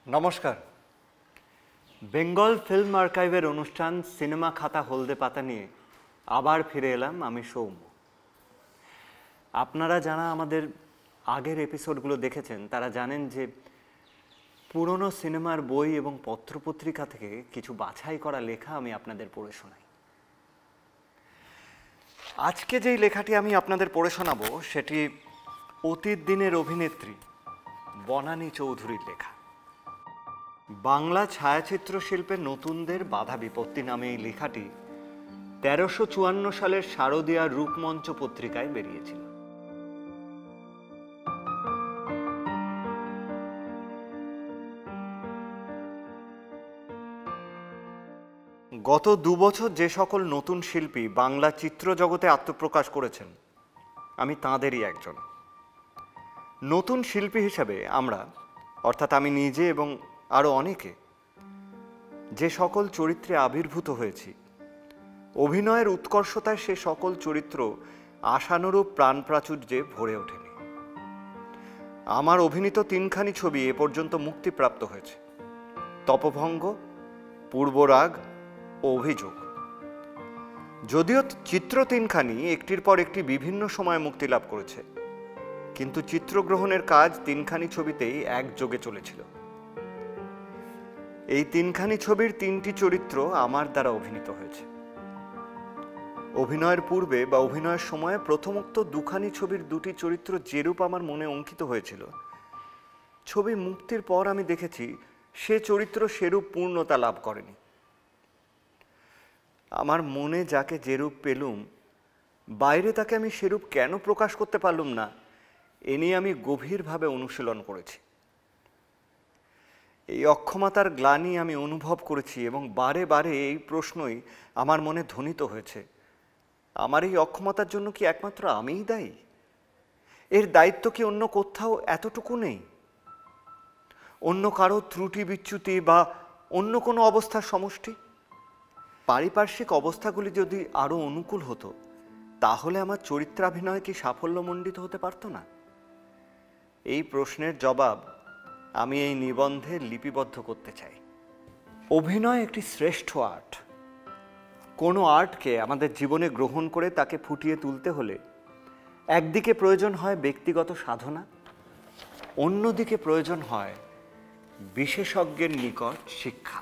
নমস্কার। বেঙ্গল ফিল্ম আর্কাইভের অনুষ্ঠান সিনেমা খাতা হলদে পাতা নিয়ে আবার ফিরে এলাম আমি সৌম্য। আপনারা যারা আমাদের আগের এপিসোডগুলো দেখেছেন তারা জানেন যে পুরনো সিনেমার বই এবং পত্রপত্রিকা থেকে কিছু বাছাই করা লেখা আমি আপনাদের পড়ে শোনাই। আজকে যেই লেখাটি আমি আপনাদের পড়ে শোনাবো সেটি অতীত দিনের অভিনেত্রী বনানী চৌধুরীর লেখা। বাংলা ছায়াচিত্র শিল্পে নতুনদের বাধা বিপত্তি নামে এই লেখাটি ১৩৫৪ সালের শারদীয়া রূপমঞ্চ পত্রিকায় বেরিয়েছিল। গত ২ বছর যে সকল নতুন শিল্পী বাংলা চিত্র জগতে আত্মপ্রকাশ করেছেন আমি তাঁদেরই একজন। নতুন শিল্পী হিসাবে আমরা, অর্থাৎ আমি নিজে এবং আরও অনেকে, যে সকল চরিত্রে আবির্ভূত হয়েছি, অভিনয়ের উৎকর্ষতায় সে সকল চরিত্র আশানুরূপ প্রাণপ্রাচুর্যে ভরে ওঠেনি। আমার অভিনীত ৩খানি ছবি এ পর্যন্ত মুক্তিপ্রাপ্ত হয়েছে: তপভঙ্গ, পূর্বরাগ ও অভিযোগ। যদিও চিত্র ৩খানি একটির পর একটি বিভিন্ন সময়ে মুক্তি লাভ করেছে, কিন্তু চিত্রগ্রহণের কাজ ৩খানি ছবিতেই একযোগে চলেছিল। এই ৩খানি ছবির ৩টি চরিত্র আমার দ্বারা অভিনীত হয়েছে। অভিনয়ের পূর্বে বা অভিনয়ের সময়ে প্রথমোক্ত ২খানি ছবির ২টি চরিত্র যেরূপ আমার মনে অঙ্কিত হয়েছিল, ছবি মুক্তির পর আমি দেখেছি সে চরিত্র সেরূপ পূর্ণতা লাভ করেনি। আমার মনে যাকে যেরূপ পেলুম, বাইরে তাকে আমি সেরূপ কেন প্রকাশ করতে পারলুম না, এ নিয়ে আমি গভীরভাবে অনুশীলন করেছি। এই অক্ষমতার গ্লানি আমি অনুভব করেছি এবং বারে বারে এই প্রশ্নই আমার মনে ধ্বনিত হয়েছে: আমার এই অক্ষমতার জন্য কি একমাত্র আমিই দায়ী? এর দায়িত্ব কি অন্য কোথাও এতটুকু নেই? অন্য কারো ত্রুটি বিচ্যুতি বা অন্য কোনো অবস্থার সমষ্টি? পারিপার্শ্বিক অবস্থাগুলি যদি আরও অনুকূল হতো, তাহলে আমার চরিত্রাভিনয় কি সাফল্যমণ্ডিত হতে পারত না? এই প্রশ্নের জবাব আমি এই নিবন্ধে লিপিবদ্ধ করতে চাই। অভিনয় একটি শ্রেষ্ঠ আর্ট। কোনো আর্টকে আমাদের জীবনে গ্রহণ করে তাকে ফুটিয়ে তুলতে হলে একদিকে প্রয়োজন হয় ব্যক্তিগত সাধনা, অন্যদিকে প্রয়োজন হয় বিশেষজ্ঞের নিকট শিক্ষা।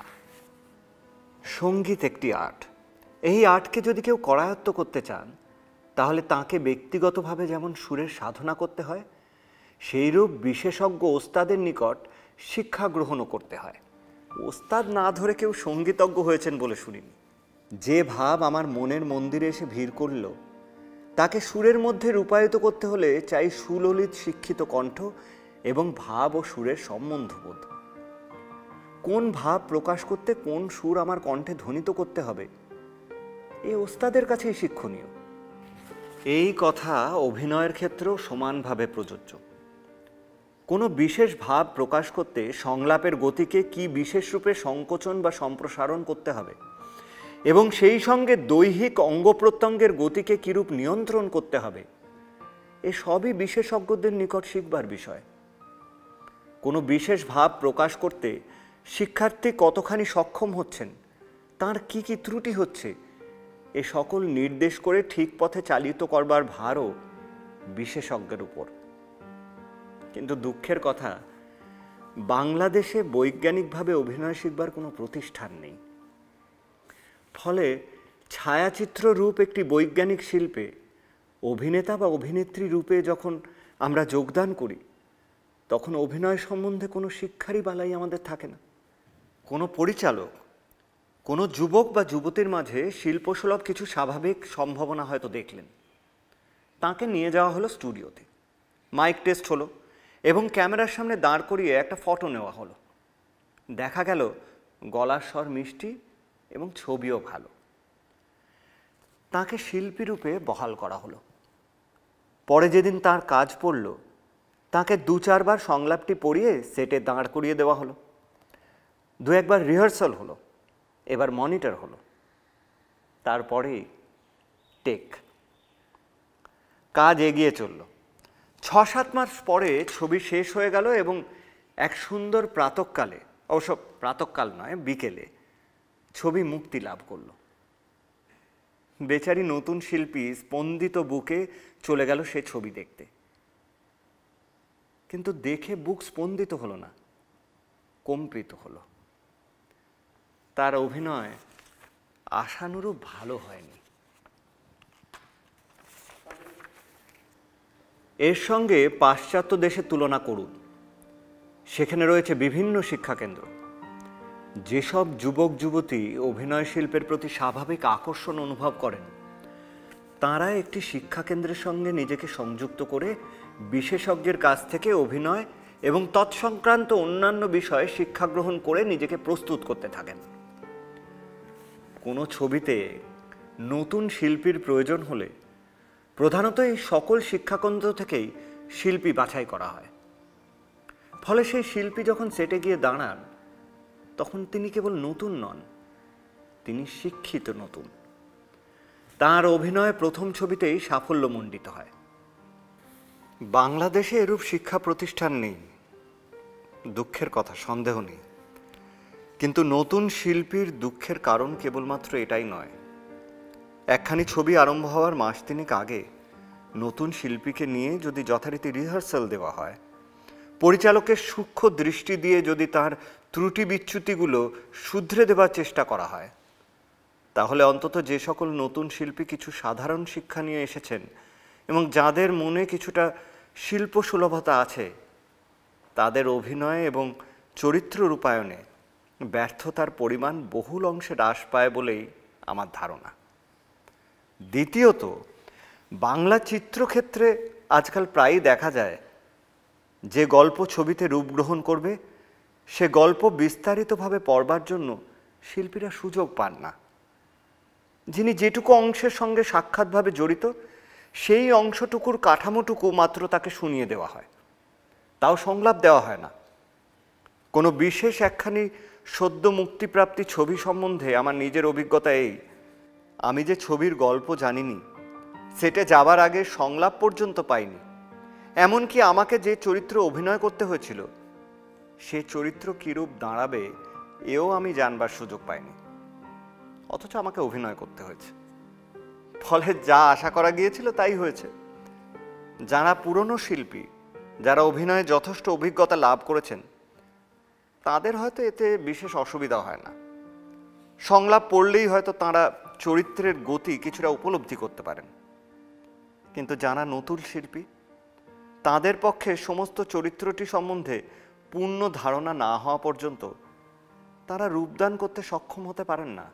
সঙ্গীত একটি আর্ট। এই আর্টকে যদি কেউ করায়ত্ত করতে চান, তাহলে তাকে ব্যক্তিগতভাবে যেমন সুরের সাধনা করতে হয়, সেইরূপ বিশেষজ্ঞ ওস্তাদের নিকট শিক্ষা গ্রহণও করতে হয়। ওস্তাদ না ধরে কেউ সঙ্গীতজ্ঞ হয়েছেন বলে শুনিনি। যে ভাব আমার মনের মন্দিরে এসে ভিড় করল, তাকে সুরের মধ্যে রূপায়িত করতে হলে চাই সুললিত শিক্ষিত কণ্ঠ এবং ভাব ও সুরের সম্বন্ধবোধ। কোন ভাব প্রকাশ করতে কোন সুর আমার কণ্ঠে ধ্বনিত করতে হবে, এ ওস্তাদের কাছেই শিক্ষণীয়। এই কথা অভিনয়ের ক্ষেত্রেও সমানভাবে প্রযোজ্য। কোনো বিশেষ ভাব প্রকাশ করতে সংলাপের গতিকে কি বিশেষ রূপে সংকোচন বা সম্প্রসারণ করতে হবে এবং সেই সঙ্গে দৈহিক অঙ্গ প্রত্যঙ্গের গতিকে কিরূপ নিয়ন্ত্রণ করতে হবে, এ সবই বিশেষজ্ঞদের নিকট শিখবার বিষয়। কোনো বিশেষ ভাব প্রকাশ করতে শিক্ষার্থী কতখানি সক্ষম হচ্ছেন, তার কি কি ত্রুটি হচ্ছে, এ সকল নির্দেশ করে ঠিক পথে চালিত করবার ভারও বিশেষজ্ঞের উপর। কিন্তু দুঃখের কথা, বাংলাদেশে বৈজ্ঞানিকভাবে অভিনয় শিখবার কোনো প্রতিষ্ঠান নেই। ফলে ছায়াচিত্র রূপ একটি বৈজ্ঞানিক শিল্পে অভিনেতা বা অভিনেত্রী রূপে যখন আমরা যোগদান করি, তখন অভিনয় সম্বন্ধে কোনো শিক্ষারই বালাই আমাদের থাকে না। কোনো পরিচালক কোনো যুবক বা যুবতীর মাঝে শিল্পসুলভ কিছু স্বাভাবিক সম্ভাবনা হয়তো দেখলেন। তাকে নিয়ে যাওয়া হলো স্টুডিওতে, মাইক টেস্ট হলো এবং ক্যামেরার সামনে দাঁড় করিয়ে একটা ফটো নেওয়া হলো। দেখা গেল গলার স্বর মিষ্টি এবং ছবিও ভালো। তাকে শিল্পী রূপে বহাল করা হলো। পরে যেদিন তার কাজ পড়ল, তাকে ২-৪ বার সংলাপটি পড়িয়ে সেটে দাঁড় করিয়ে দেওয়া হলো। ২-১ বার রিহার্সাল হলো, এবার মনিটর হলো, তারপরেই টেক। কাজ এগিয়ে চলল। ৬-৭ মাস পরে ছবি শেষ হয়ে গেল এবং এক সুন্দর প্রাতঃকালে অবশ্য প্রাতঃকাল নয়, বিকেলে ছবি মুক্তি লাভ করল। বেচারি নতুন শিল্পী স্পন্দিত বুকে চলে গেল সে ছবি দেখতে, কিন্তু দেখে বুক স্পন্দিত হলো না, কম্পিত হলো। তার অভিনয় আশানুরূপ ভালো হয়নি। এর সঙ্গে পাশ্চাত্য দেশের তুলনা করুন। সেখানে রয়েছে বিভিন্ন শিক্ষাকেন্দ্র। যেসব যুবক যুবতী অভিনয় শিল্পের প্রতি স্বাভাবিক আকর্ষণ অনুভব করেন, তাঁরা একটি শিক্ষাকেন্দ্রের সঙ্গে নিজেকে সংযুক্ত করে বিশেষজ্ঞের কাছ থেকে অভিনয় এবং তৎসংক্রান্ত অন্যান্য বিষয়ে শিক্ষা গ্রহণ করে নিজেকে প্রস্তুত করতে থাকেন। কোনো ছবিতে নতুন শিল্পীর প্রয়োজন হলে প্রধানত এই সকল শিক্ষাকেন্দ্র থেকেই শিল্পী বাছাই করা হয়। ফলে সেই শিল্পী যখন সেটে গিয়ে দাঁড়ান, তখন তিনি কেবল নতুন নন, তিনি শিক্ষিত নতুন। তার অভিনয় প্রথম ছবিতেই সাফল্যমণ্ডিত হয়। বাংলাদেশে এরূপ শিক্ষা প্রতিষ্ঠান নেই, দুঃখের কথা, সন্দেহ নেই। কিন্তু নতুন শিল্পীর দুঃখের কারণ কেবলমাত্র এটাই নয়। একখানি ছবি আরম্ভ হওয়ার মাস তিনেক আগে নতুন শিল্পীকে নিয়ে যদি যথারীতি রিহার্সাল দেওয়া হয়, পরিচালকের সূক্ষ্ম দৃষ্টি দিয়ে যদি তার ত্রুটি বিচ্যুতিগুলো শুধরে দেবার চেষ্টা করা হয়, তাহলে অন্তত যে সকল নতুন শিল্পী কিছু সাধারণ শিক্ষা নিয়ে এসেছেন এবং যাদের মনে কিছুটা শিল্পসুলভতা আছে, তাদের অভিনয় এবং চরিত্র রূপায়ণে ব্যর্থতার পরিমাণ বহুল অংশে হ্রাস পায় বলেই আমার ধারণা। দ্বিতীয়ত, বাংলা চিত্রক্ষেত্রে আজকাল প্রায়ই দেখা যায় যে গল্প ছবিতে রূপ গ্রহণ করবে, সে গল্প বিস্তারিতভাবে পড়বার জন্য শিল্পীরা সুযোগ পান না। যিনি যেটুকু অংশের সঙ্গে সাক্ষাৎভাবে জড়িত, সেই অংশটুকুর কাঠামোটুকু মাত্র তাকে শুনিয়ে দেওয়া হয়, তাও সংলাপ দেওয়া হয় না। কোনো বিশেষ একখানি সদ্য মুক্তিপ্রাপ্তি ছবি সম্বন্ধে আমার নিজের অভিজ্ঞতা এই, আমি যে ছবির গল্প জানিনি, সেটে যাবার আগে সংলাপ পর্যন্ত পাইনি। এমনকি আমাকে যে চরিত্র অভিনয় করতে হয়েছিল, সে চরিত্র কিরূপ দাঁড়াবে এও আমি জানবার সুযোগ পাইনি, অথচ আমাকে অভিনয় করতে হয়েছে। ফলে যা আশা করা গিয়েছিল তাই হয়েছে। যারা পুরনো শিল্পী, যারা অভিনয়ে যথেষ্ট অভিজ্ঞতা লাভ করেছেন, তাদের হয়তো এতে বিশেষ অসুবিধা হয় না। সংলাপ পড়লেই হয়তো তাঁরা চরিত্রের গতি কিছুটা উপলব্ধি করতে পারেন। কিন্তু যারা নতুন শিল্পী, তাদের পক্ষে সমস্ত চরিত্রটি সম্বন্ধে পূর্ণ ধারণা না হওয়া পর্যন্ত তারা রূপদান করতে সক্ষম হতে পারেন না।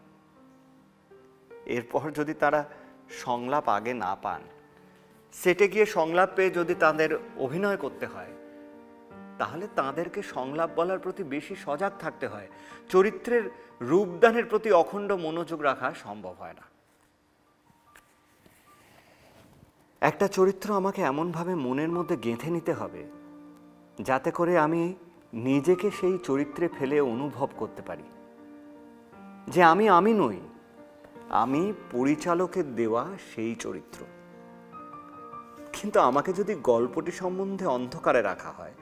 এরপর যদি তারা সংলাপ আগে না পান, সেটে গিয়ে সংলাপ পেয়ে যদি তাদের অভিনয় করতে হয়, তাহলে তাদেরকে সংলাপ বলার প্রতি বেশি সজাগ থাকতে হয়। চরিত্রের রূপদানের প্রতি অখণ্ড মনোযোগ রাখা সম্ভব হয় না। একটা চরিত্র আমাকে এমনভাবে মনের মধ্যে গেঁথে নিতে হবে, যাতে করে আমি নিজেকে সেই চরিত্রে ফেলে অনুভব করতে পারি যে আমি নই, আমি পরিচালকের দেওয়া সেই চরিত্র। কিন্তু আমাকে যদি গল্পটি সম্বন্ধে অন্ধকারে রাখা হয়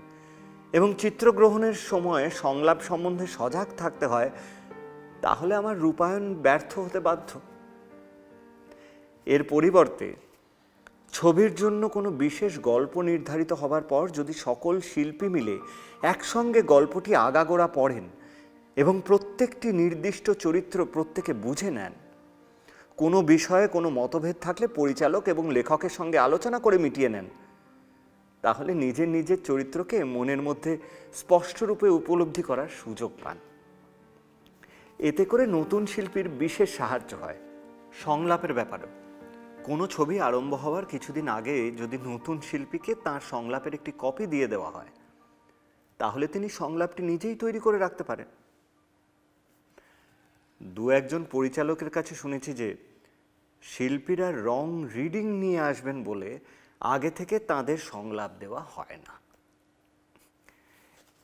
এবং চিত্রগ্রহণের সময় সংলাপ সম্বন্ধে সজাগ থাকতে হয়, তাহলে আমার রূপায়ণ ব্যর্থ হতে বাধ্য। এর পরিবর্তে ছবির জন্য কোনো বিশেষ গল্প নির্ধারিত হবার পর যদি সকল শিল্পী মিলে একসঙ্গে গল্পটি আগাগোড়া পড়েন এবং প্রত্যেকটি নির্দিষ্ট চরিত্র প্রত্যেকে বুঝে নেন, কোনো বিষয়ে কোনো মতভেদ থাকলে পরিচালক এবং লেখকের সঙ্গে আলোচনা করে মিটিয়ে নেন, তাহলে নিজের নিজের চরিত্রকে মনের মধ্যে স্পষ্টরূপে উপলব্ধি করার সুযোগ পান। এতে করে নতুন শিল্পীর বিশেষ সাহায্য হয়। সংলাপের ব্যাপারেও কোনো ছবি আরম্ভ হওয়ার কিছুদিন আগে যদি নতুন শিল্পীকে তার সংলাপের একটি কপি দিয়ে দেওয়া হয়, তাহলে তিনি সংলাপটি নিজেই তৈরি করে রাখতে পারেন। দু একজন পরিচালকের কাছে শুনেছি যে শিল্পীরা রং রিডিং নিয়ে আসবেন বলে আগে থেকে তাদের সংলাপ দেওয়া হয় না।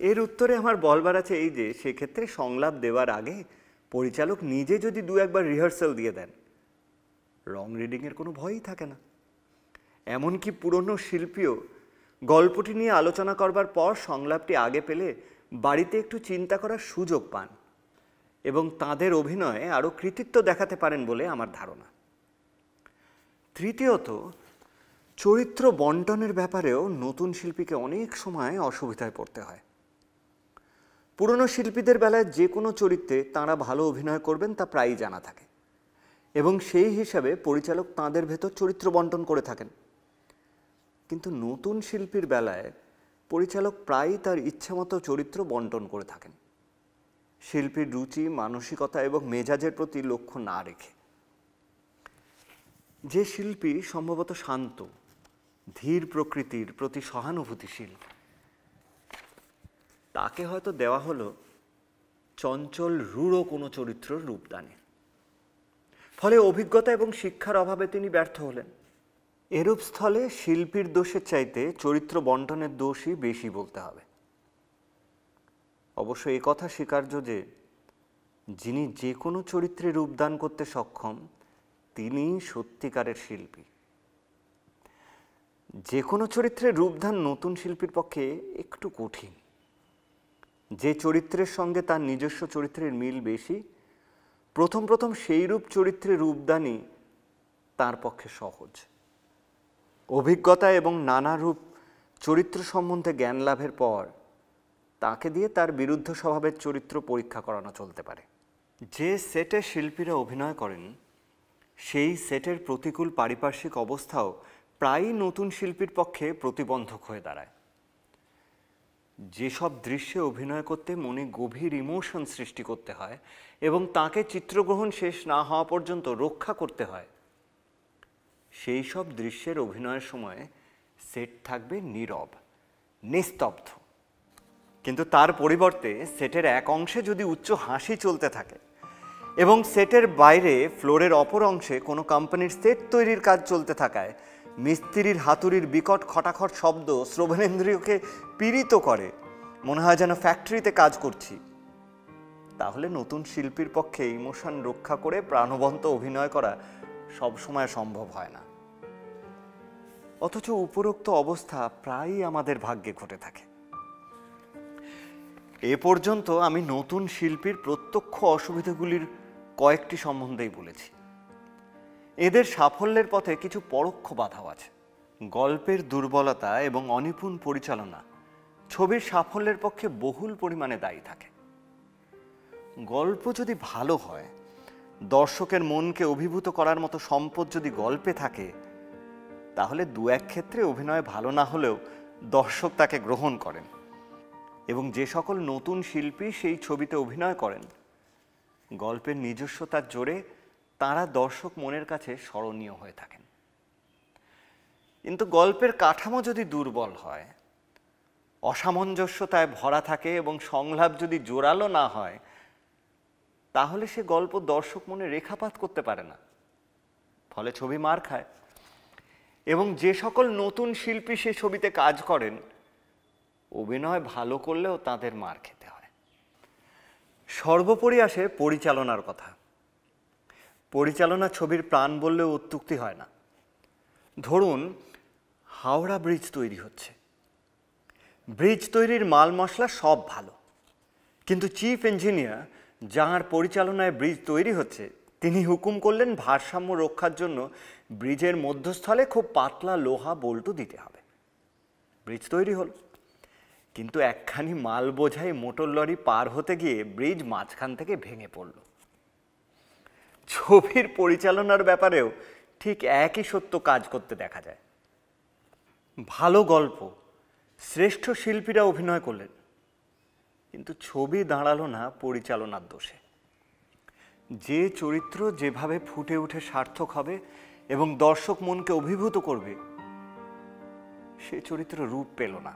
এর উত্তরে আমার বলবার আছে এই যে, সেক্ষেত্রে সংলাপ দেওয়ার আগে পরিচালক নিজে যদি দু একবার রিহার্সাল দিয়ে দেন, রং রিডিংয়ের কোনো ভয়ই থাকে না। এমনকি পুরনো শিল্পীও গল্পটি নিয়ে আলোচনা করবার পর সংলাপটি আগে পেলে বাড়িতে একটু চিন্তা করার সুযোগ পান এবং তাদের অভিনয়ে আরও কৃতিত্ব দেখাতে পারেন বলে আমার ধারণা। তৃতীয়ত, চরিত্র বন্টনের ব্যাপারেও নতুন শিল্পীকে অনেক সময় অসুবিধায় পড়তে হয়। পুরনো শিল্পীদের বেলায় যে কোনো চরিত্রে তাঁরা ভালো অভিনয় করবেন তা প্রায়ই জানা থাকে এবং সেই হিসাবে পরিচালক তাঁদের ভেতর চরিত্র বন্টন করে থাকেন। কিন্তু নতুন শিল্পীর বেলায় পরিচালক প্রায়ই তার ইচ্ছামতো চরিত্র বন্টন করে থাকেন, শিল্পীর রুচি, মানসিকতা এবং মেজাজের প্রতি লক্ষ্য না রেখে। যে শিল্পী সম্ভবত শান্ত, ধীর প্রকৃতির প্রতি সহানুভূতিশীল, তাকে হয়তো দেওয়া হলো চঞ্চল রূঢ় কোনো চরিত্রের রূপদানে। ফলে অভিজ্ঞতা এবং শিক্ষার অভাবে তিনি ব্যর্থ হলেন। এরূপ স্থলে শিল্পীর দোষের চাইতে চরিত্র বন্টনের দোষই বেশি বলতে হবে। অবশ্য এ কথা স্বীকার্য যে যিনি যে কোনো চরিত্রে রূপদান করতে সক্ষম তিনি সত্যিকারের শিল্পী। যে কোনো চরিত্রে রূপদান নতুন শিল্পীর পক্ষে একটু কঠিন। যে চরিত্রের সঙ্গে তার নিজস্ব চরিত্রের মিল বেশি, প্রথম সেই রূপ চরিত্রে রূপদানই তার পক্ষে সহজ। অভিজ্ঞতা এবং নানা রূপ চরিত্র সম্বন্ধে জ্ঞান লাভের পর তাকে দিয়ে তার বিরুদ্ধ স্বভাবের চরিত্র পরীক্ষা করানো চলতে পারে। যে সেটে শিল্পীরা অভিনয় করেন সেই সেটের প্রতিকূল পারিপার্শ্বিক অবস্থাও প্রায়ই নতুন শিল্পীর পক্ষে প্রতিবন্ধক হয়ে দাঁড়ায়। যেসব দৃশ্যে অভিনয় করতে মনে গভীর ইমোশন সৃষ্টি করতে হয় এবং তাকে চিত্রগ্রহণ শেষ না হওয়া পর্যন্ত রক্ষা করতে হয়, সেই সব দৃশ্যের অভিনয়ের সময় সেট থাকবে নীরব, নিস্তব্ধ। কিন্তু তার পরিবর্তে সেটের এক অংশে যদি উচ্চ হাসি চলতে থাকে এবং সেটের বাইরে ফ্লোরের অপর অংশে কোনো কোম্পানির সেট তৈরির কাজ চলতে থাকায় মিস্ত্রির হাতুড়ির বিকট খটাখট শব্দ শ্রবণেন্দ্রিয়কে পীড়িত করে, মনে হয় যেন ফ্যাক্টরিতে কাজ করছি, তাহলে নতুন শিল্পীর পক্ষে ইমোশন রক্ষা করে প্রাণবন্ত অভিনয় করা সবসময় সম্ভব হয় না। অথচ উপরোক্ত অবস্থা প্রায়ই আমাদের ভাগ্যে ঘটে থাকে। এ পর্যন্ত আমি নতুন শিল্পীর প্রত্যক্ষ অসুবিধাগুলির কয়েকটি সম্বন্ধেই বলেছি। এদের সাফল্যের পথে কিছু পরোক্ষ বাধাও আছে। গল্পের দুর্বলতা এবং অনিপুণ পরিচালনা ছবির সাফল্যের পক্ষে বহুল পরিমাণে দায়ী থাকে। গল্প যদি ভালো হয়, দর্শকের মনকে অভিভূত করার মতো সম্পদ যদি গল্পে থাকে, তাহলে দু এক ক্ষেত্রে অভিনয় ভালো না হলেও দর্শক তাকে গ্রহণ করেন এবং যে সকল নতুন শিল্পী সেই ছবিতে অভিনয় করেন, গল্পের নিজস্বতার জোরে তাঁরা দর্শক মনের কাছে স্মরণীয় হয়ে থাকেন। কিন্তু গল্পের কাঠামো যদি দুর্বল হয়, অসামঞ্জস্যতায় ভরা থাকে এবং সংলাপ যদি জোরালো না হয়, তাহলে সে গল্প দর্শক মনে রেখাপাত করতে পারে না, ফলে ছবি মার খায়। এবং যে সকল নতুন শিল্পী সে ছবিতে কাজ করেন, অভিনয় ভালো করলেও তাদের মার খেতে হয়। সর্বোপরি আসে পরিচালনার কথা। পরিচালনা ছবির প্রাণ বললেও অত্যুক্তি হয় না। ধরুন হাওড়া ব্রিজ তৈরি হচ্ছে, ব্রিজ তৈরির মাল মশলা সব ভালো, কিন্তু চিফ ইঞ্জিনিয়ার যাঁর পরিচালনায় ব্রিজ তৈরি হচ্ছে তিনি হুকুম করলেন ভারসাম্য রক্ষার জন্য ব্রিজের মধ্যস্থলে খুব পাতলা লোহা বল্টু দিতে হবে। ব্রিজ তৈরি হল, কিন্তু একখানি মাল বোঝাই মোটর লরি পার হতে গিয়ে ব্রিজ মাঝখান থেকে ভেঙে পড়ল। ছবির পরিচালনার ব্যাপারেও ঠিক একই সত্য কাজ করতে দেখা যায়। ভালো গল্প, শ্রেষ্ঠ শিল্পীরা অভিনয় করলেন, কিন্তু ছবি দাঁড়ালো না পরিচালনার দোষে। যে চরিত্র যেভাবে ফুটে উঠে সার্থক হবে এবং দর্শক মনকে অভিভূত করবে, সে চরিত্র রূপ পেল না।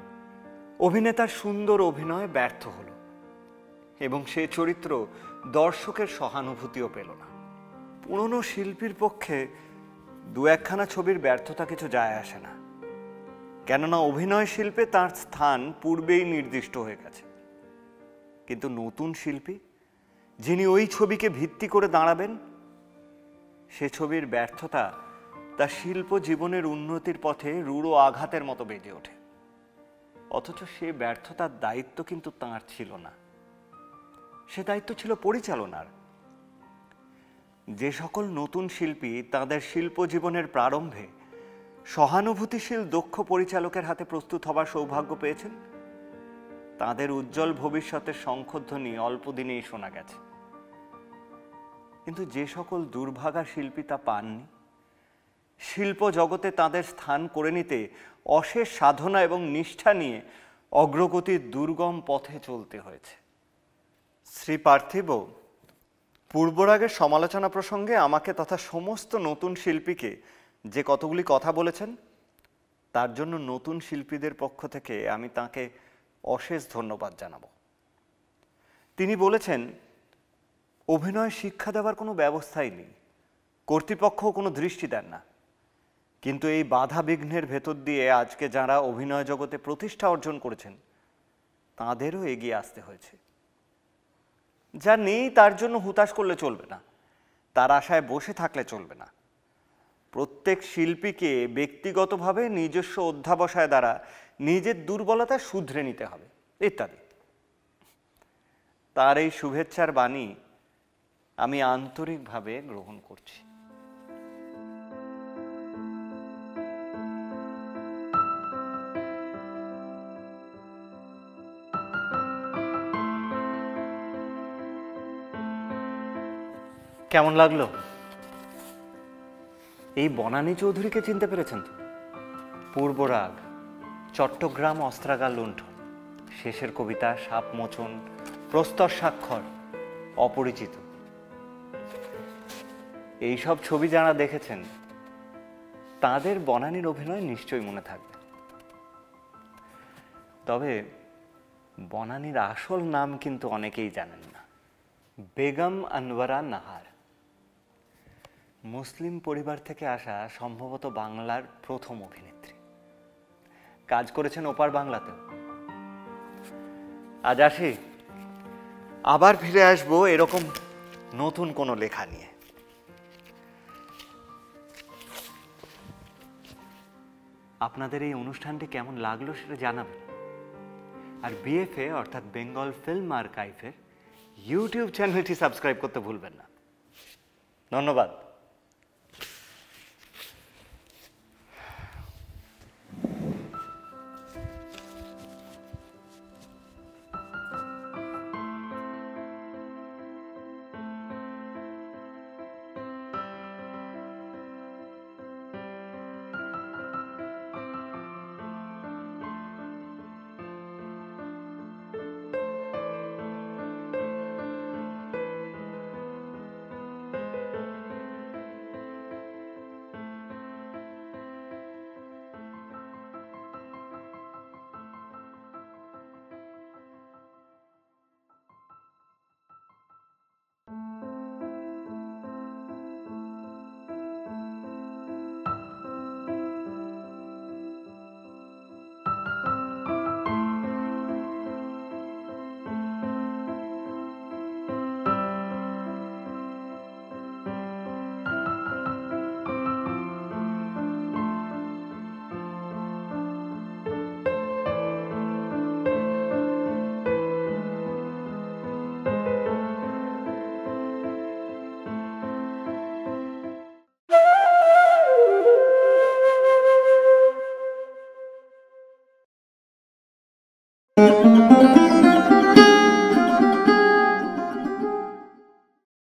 অভিনেতার সুন্দর অভিনয় ব্যর্থ হলো এবং সে চরিত্র দর্শকের সহানুভূতিও পেল না। পুরনো শিল্পীর পক্ষে দু একখানা ছবির ব্যর্থতা কিছু যায় আসে না, কেননা অভিনয় শিল্পে তার স্থান পূর্বেই নির্দিষ্ট হয়ে গেছে। কিন্তু নতুন শিল্পী যিনি ওই ছবিকে ভিত্তি করে দাঁড়াবেন, সে ছবির ব্যর্থতা তার শিল্প জীবনের উন্নতির পথে রূঢ় আঘাতের মতো বেজে ওঠে। অথচ সে ব্যর্থতার দায়িত্ব কিন্তু তাঁর ছিল না, সে দায়িত্ব ছিল পরিচালনার। যে সকল নতুন শিল্পী তাদের শিল্প জীবনের প্রারম্ভে সহানুভূতিশীল দক্ষ পরিচালকের হাতে প্রস্তুত হবার সৌভাগ্য পেয়েছেন, তাদের উজ্জ্বল ভবিষ্যতের শঙ্খধ্বনি অল্প দিনেই শোনা গেছে। কিন্তু যে সকল দুর্ভাগা শিল্পী তা পাননি, শিল্প জগতে তাদের স্থান করে নিতে অশেষ সাধনা এবং নিষ্ঠা নিয়ে অগ্রগতির দুর্গম পথে চলতে হয়েছে। শ্রী পার্থিব পূর্বরাগের সমালোচনা প্রসঙ্গে আমাকে তথা সমস্ত নতুন শিল্পীকে যে কতগুলি কথা বলেছেন, তার জন্য নতুন শিল্পীদের পক্ষ থেকে আমি তাকে অশেষ ধন্যবাদ জানাব। তিনি বলেছেন, অভিনয় শিক্ষা দেওয়ার কোনো ব্যবস্থাই নেই, কর্তৃপক্ষও কোনো দৃষ্টি দেন না, কিন্তু এই বাধা বিঘ্নের ভেতর দিয়ে আজকে যারা অভিনয় জগতে প্রতিষ্ঠা অর্জন করেছেন তাঁদেরও এগিয়ে আসতে হয়েছে। যা নেই তার জন্য হুতাশ করলে চলবে না, তার আশায় বসে থাকলে চলবে না। প্রত্যেক শিল্পীকে ব্যক্তিগতভাবে নিজস্ব অধ্যাবসায় দ্বারা নিজের দুর্বলতা শুধরে নিতে হবে, ইত্যাদি। তার এই শুভেচ্ছার বাণী আমি আন্তরিকভাবে গ্রহণ করছি। কেমন লাগলো? এই বনানী চৌধুরীকে চিনতে পেরেছেন তো? পূর্বরাগ, চট্টগ্রাম অস্ত্রাগার লুণ্ঠন, শেষের কবিতা সাপমোচন, প্রস্তর স্বাক্ষর, অপরিচিত। এইসব ছবি যারা দেখেছেন তাদের বনানীর অভিনয় নিশ্চয়ই মনে থাকবে। তবে বনানীর আসল নাম কিন্তু অনেকেই জানেন না, বেগম আনোয়ারা নাহার। মুসলিম পরিবার থেকে আসা সম্ভবত বাংলার প্রথম অভিনেত্রী, কাজ করেছেন ওপার বাংলাতেও। আজ আসি, আবার ফিরে আসবো এরকম নতুন কোনো লেখা নিয়ে। আপনাদের এই অনুষ্ঠানটি কেমন লাগলো সেটা জানাবেন। আর বিএফএ অর্থাৎ বেঙ্গল ফিল্ম আর্কাইভের ইউটিউব চ্যানেলটি সাবস্ক্রাইব করতে ভুলবেন না। ধন্যবাদ।